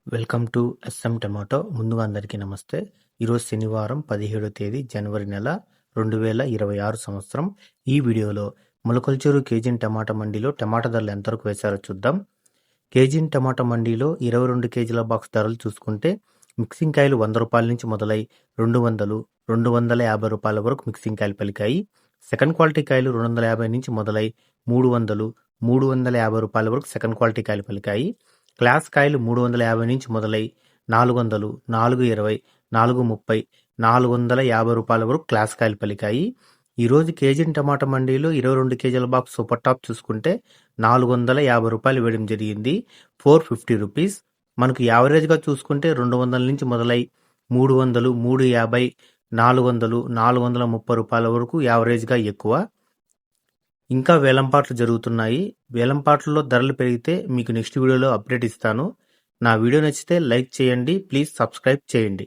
Welcome to S M tomato. ముందుగా అందరికీ నమస్తే. ఈరోజు శనివారం 17వ తేదీ జనవరి నెల 2026 సంవత్సరం. ఈ వీడియోలో మొలకల్చెరు కేజీన్ టమాటా మండీలో టమాటా ధరలు ఎంతవరకు వేశారో చూద్దాం. కేజీన్ టమాటా మండీలో 22 కేజీల బాక్స్ ధరలు చూసుకుంటే మిక్సింగ్ కాయలు 100 రూపాయల నుంచి మొదలై 200, 250 రూపాయల వరకు మిక్సింగ్ కాయలు పలికాయి. సెకండ్ క్వాలిటీ కాయలు 250 నుంచి మొదలై 300, 350 రూపాయల వరకు సెకండ్ క్వాలిటీ కాయలు పలికాయి. క్లాస్ కాయలు 350 నుంచి మొదలై 400, 420, 430, 450 రూపాయల వరకు క్లాస్ కాయలు పలికాయి. ఈరోజు కేజీన్ టమాటా మండీలో 22 కేజీల బాక్స్ సూపర్ టాప్ చూసుకుంటే 450 రూపాయలు వేయడం జరిగింది. 450 రూపీస్. మనకు యావరేజ్గా చూసుకుంటే 200 నుంచి మొదలై 300, 350, 400, 430 రూపాయల వరకు యావరేజ్గా ఎక్కువ. ఇంకా వేలంపాట్లు జరుగుతున్నాయి. వేలంపాట్లలో ధరలు పెరిగితే మీకు నెక్స్ట్ వీడియోలో అప్డేట్ ఇస్తాను. నా వీడియో నచ్చితే లైక్ చేయండి. ప్లీజ్ సబ్స్క్రైబ్ చేయండి.